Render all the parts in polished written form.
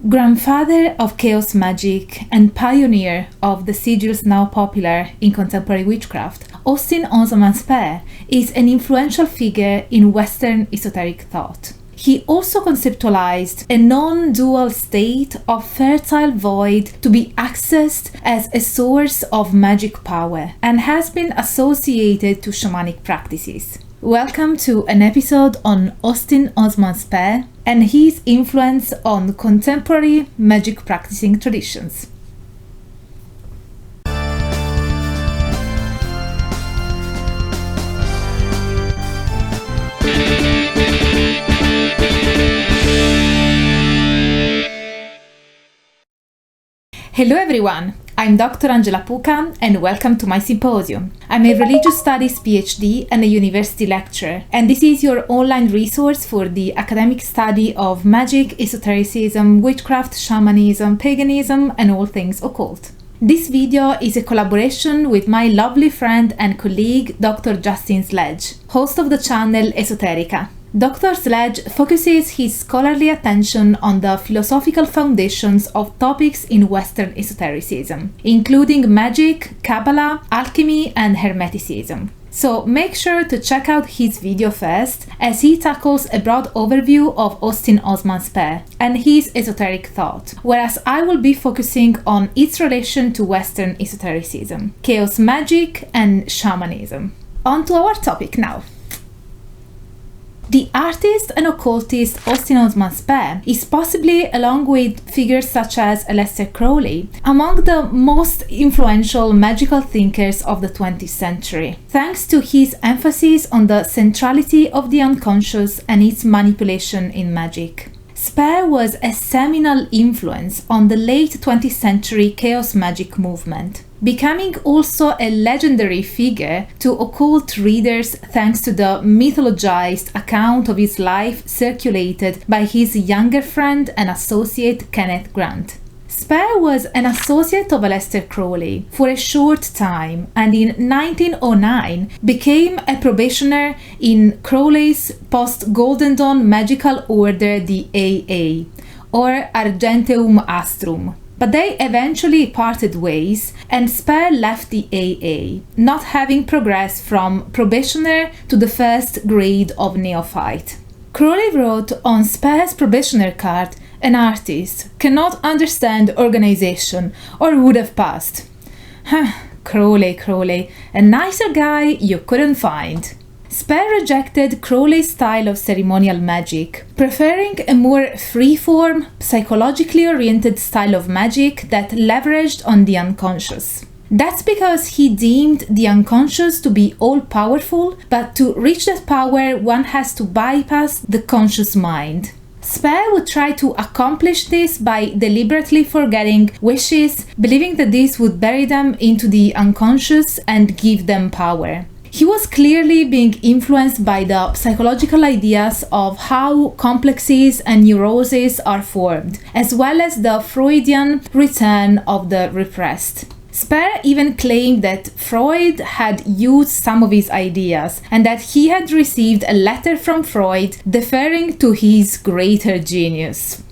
Grandfather of chaos magic and pioneer of the sigils now popular in contemporary witchcraft, Osman Spare is an influential figure in Western esoteric thought. He also conceptualized a non-dual state of fertile void to be accessed as a source of magic power and has been associated to shamanic practices. Welcome to an episode on Osman Spare and his influence on contemporary magic practicing traditions. Hello everyone, I'm Dr. Angela Puca and welcome to my symposium. I'm a religious studies Ph.D. and a university lecturer, and this is your online resource for the academic study of magic, esotericism, witchcraft, shamanism, paganism, and all things occult. This video is a collaboration with my lovely friend and colleague Dr. Sledge, host of the channel Esoterica. Dr. Sledge focuses his scholarly attention on the philosophical foundations of topics in Western esotericism, including magic, Kabbalah, alchemy, and Hermeticism. So make sure to check out his video first, as he tackles a broad overview of Osman Spare and his esoteric thought, whereas I will be focusing on its relation to Western esotericism, chaos magic, and shamanism. On to our topic now. The artist and occultist Osman Spare is possibly, along with figures such as Aleister Crowley, among the most influential magical thinkers of the 20th century, thanks to his emphasis on the centrality of the unconscious and its manipulation in magic. Spare was a seminal influence on the late 20th century chaos magic movement, becoming also a legendary figure to occult readers thanks to the mythologized account of his life circulated by his younger friend and associate Kenneth Grant. Spare was an associate of Aleister Crowley for a short time and in 1909 became a probationer in Crowley's post-Golden Dawn magical order, the AA, or Argenteum Astrum. But they eventually parted ways and Spare left the AA, not having progressed from probationer to the first grade of neophyte. Crowley wrote on Spare's probationer card, "An artist cannot understand organization or would have passed." Crowley, a nicer guy you couldn't find. Spare rejected Crowley's style of ceremonial magic, preferring a more free-form, psychologically oriented style of magic that leveraged on the unconscious. That's because he deemed the unconscious to be all-powerful, but to reach that power one has to bypass the conscious mind. Spare would try to accomplish this by deliberately forgetting wishes, believing that this would bury them into the unconscious and give them power. He was clearly being influenced by the psychological ideas of how complexes and neuroses are formed, as well as the Freudian return of the repressed. Spare even claimed that Freud had used some of his ideas and that he had received a letter from Freud deferring to his greater genius.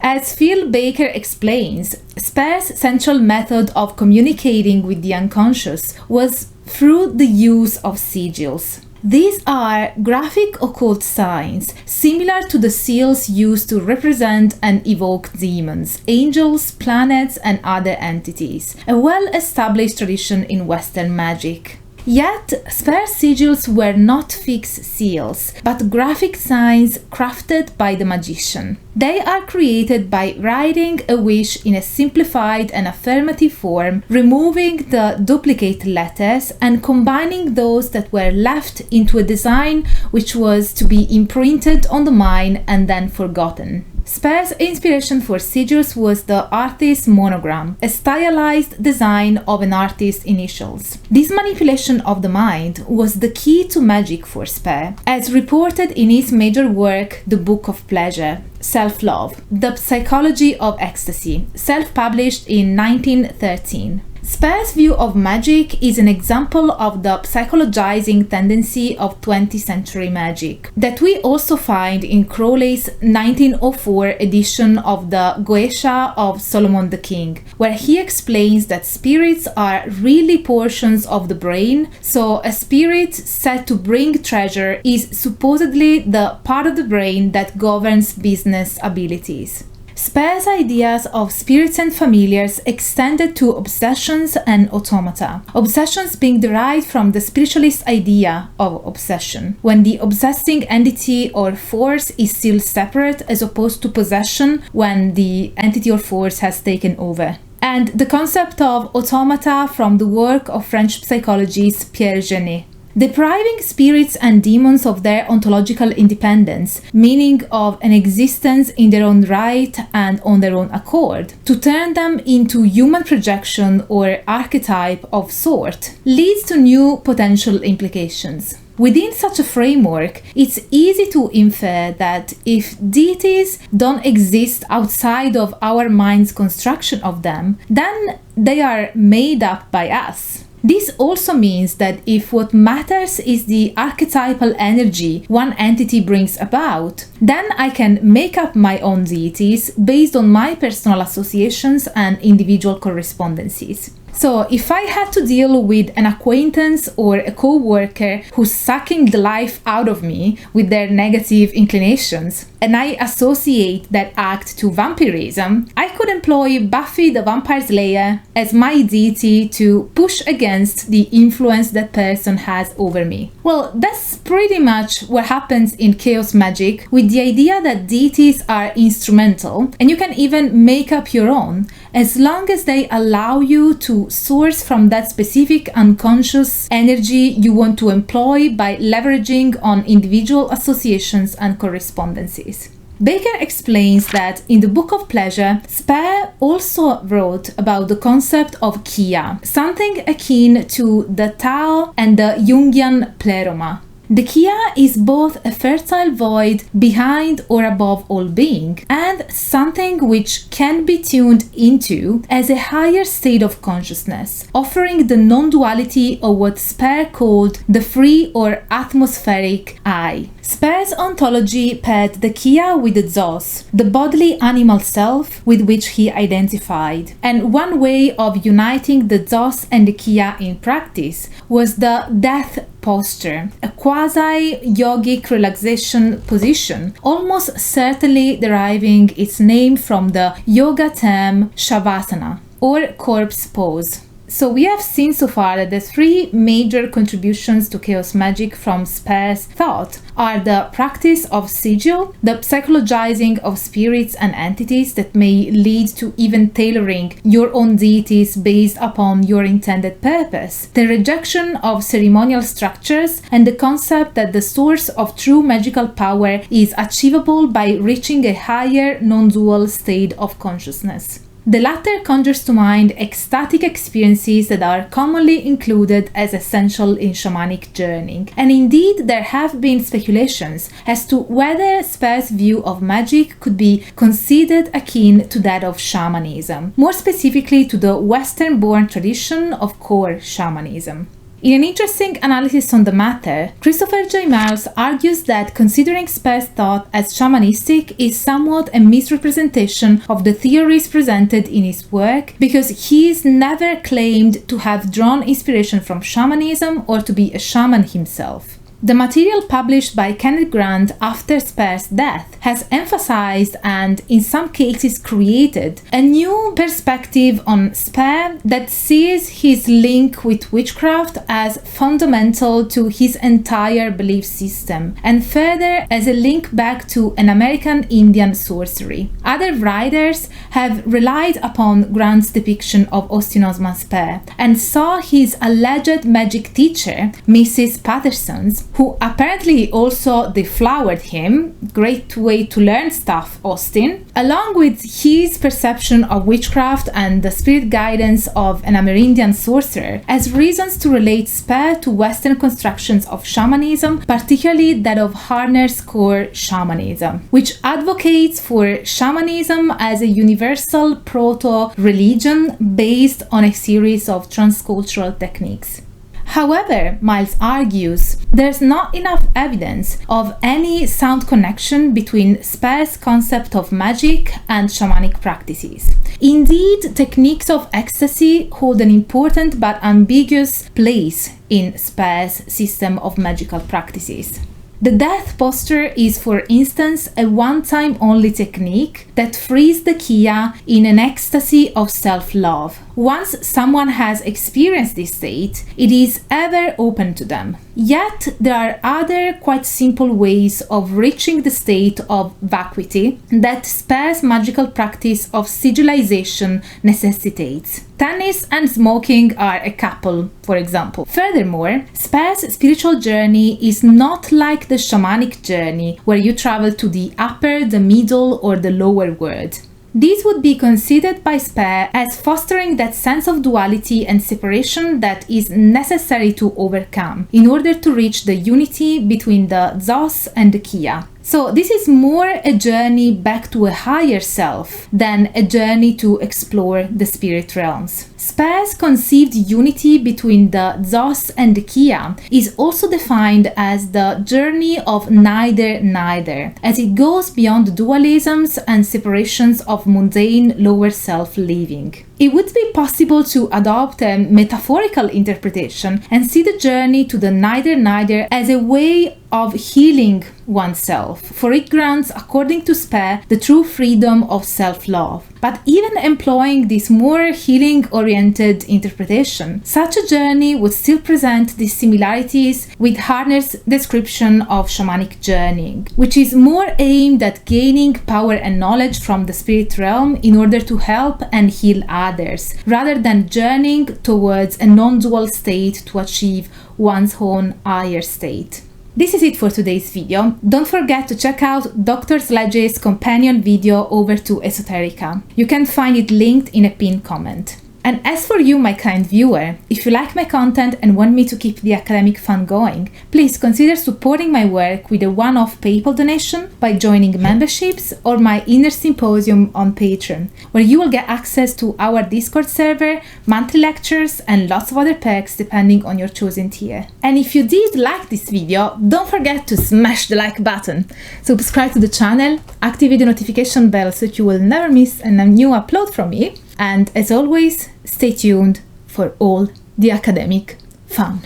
As Phil Baker explains, Spare's central method of communicating with the unconscious was through the use of sigils. These are graphic occult signs, similar to the seals used to represent and evoke demons, angels, planets, and other entities, a well-established tradition in Western magic. Yet, Spare sigils were not fixed seals, but graphic signs crafted by the magician. They are created by writing a wish in a simplified and affirmative form, removing the duplicate letters and combining those that were left into a design which was to be imprinted on the mind and then forgotten. Spare's inspiration for sigils was the artist's monogram, a stylized design of an artist's initials. This manipulation of the mind was the key to magic for Spare, as reported in his major work, The Book of Pleasure, Self-Love, The Psychology of Ecstasy, self-published in 1913. Spare's view of magic is an example of the psychologizing tendency of 20th century magic that we also find in Crowley's 1904 edition of the Goetia of Solomon the King, where he explains that spirits are really portions of the brain, so a spirit said to bring treasure is supposedly the part of the brain that governs business abilities. Spare's ideas of spirits and familiars extended to obsessions and automata, obsessions being derived from the spiritualist idea of obsession, when the obsessing entity or force is still separate as opposed to possession when the entity or force has taken over. And the concept of automata from the work of French psychologist Pierre Genet. Depriving spirits and demons of their ontological independence, meaning of an existence in their own right and on their own accord, to turn them into human projection or archetype of sort, leads to new potential implications. Within such a framework, it's easy to infer that if deities don't exist outside of our mind's construction of them, then they are made up by us. This also means that if what matters is the archetypal energy one entity brings about, then I can make up my own deities based on my personal associations and individual correspondences. So if I had to deal with an acquaintance or a co-worker who's sucking the life out of me with their negative inclinations, and I associate that act to vampirism, I could employ Buffy the Vampire Slayer as my deity to push against the influence that person has over me. Well, that's pretty much what happens in chaos magic, with the idea that deities are instrumental and you can even make up your own, as long as they allow you to source from that specific unconscious energy you want to employ by leveraging on individual associations and correspondences. Baker explains that in the Book of Pleasure, Spare also wrote about the concept of Kia, something akin to the Tao and the Jungian pleroma. The Kia is both a fertile void behind or above all being, and something which can be tuned into as a higher state of consciousness, offering the non-duality of what Spare called the free or atmospheric I. Spare's ontology paired the Kia with the Zos, the bodily animal self with which he identified, and one way of uniting the Zos and the Kia in practice was the death posture, a quasi-yogic relaxation position, almost certainly deriving its name from the yoga term Shavasana, or corpse pose. So we have seen so far that the three major contributions to chaos magic from Spare's thought are the practice of sigil, the psychologizing of spirits and entities that may lead to even tailoring your own deities based upon your intended purpose, the rejection of ceremonial structures, and the concept that the source of true magical power is achievable by reaching a higher non-dual state of consciousness. The latter conjures to mind ecstatic experiences that are commonly included as essential in shamanic journeying, and indeed there have been speculations as to whether Spare's view of magic could be considered akin to that of shamanism, more specifically to the Western-born tradition of core shamanism. In an interesting analysis on the matter, Christopher J. Miles argues that considering Spare's thought as shamanistic is somewhat a misrepresentation of the theories presented in his work, because he is never claimed to have drawn inspiration from shamanism or to be a shaman himself. The material published by Kenneth Grant after Spare's death has emphasized and in some cases created a new perspective on Spare that sees his link with witchcraft as fundamental to his entire belief system, and further as a link back to an American Indian sorcery. Other writers have relied upon Grant's depiction of Austin Osman Spare and saw his alleged magic teacher, Mrs. Patterson's, who apparently also deflowered him, great way to learn stuff, Austin, along with his perception of witchcraft and the spirit guidance of an Amerindian sorcerer, as reasons to relate Spare to Western constructions of shamanism, particularly that of Harner's core shamanism, which advocates for shamanism as a universal universal proto-religion based on a series of transcultural techniques. However, Miles argues there's not enough evidence of any sound connection between Spare's concept of magic and shamanic practices. Indeed, techniques of ecstasy hold an important but ambiguous place in Spare's system of magical practices. The death posture is, for instance, a one-time only technique that frees the Kia in an ecstasy of self-love. Once someone has experienced this state, it is ever open to them. Yet, there are other quite simple ways of reaching the state of vacuity that Spare's magical practice of sigilization necessitates. Tennis and smoking are a couple, for example. Furthermore, Spare's spiritual journey is not like the shamanic journey, where you travel to the upper, the middle, or the lower world. These would be considered by Spare as fostering that sense of duality and separation that is necessary to overcome in order to reach the unity between the Zos and the Kia. So this is more a journey back to a higher self than a journey to explore the spirit realms. Spare's conceived unity between the Zos and the Kia is also defined as the journey of neither, as it goes beyond dualisms and separations of mundane lower self living. It would be possible to adopt a metaphorical interpretation and see the journey to the neither as a way of healing oneself, for it grants, according to Spare, the true freedom of self-love. But even employing this more healing-oriented interpretation, such a journey would still present these similarities with Harner's description of shamanic journeying, which is more aimed at gaining power and knowledge from the spirit realm in order to help and heal others, rather than journeying towards a non-dual state to achieve one's own higher state. This is it for today's video. Don't forget to check out Dr. Sledge's companion video over to Esoterica. You can find it linked in a pinned comment. And as for you, my kind viewer, if you like my content and want me to keep the academic fun going, please consider supporting my work with a one-off PayPal donation by joining memberships or my inner symposium on Patreon, where you will get access to our Discord server, monthly lectures, and lots of other perks depending on your chosen tier. And if you did like this video, don't forget to smash the like button, subscribe to the channel, activate the notification bell so that you will never miss a new upload from me, and as always, stay tuned for all the academic fun.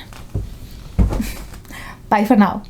Bye for now.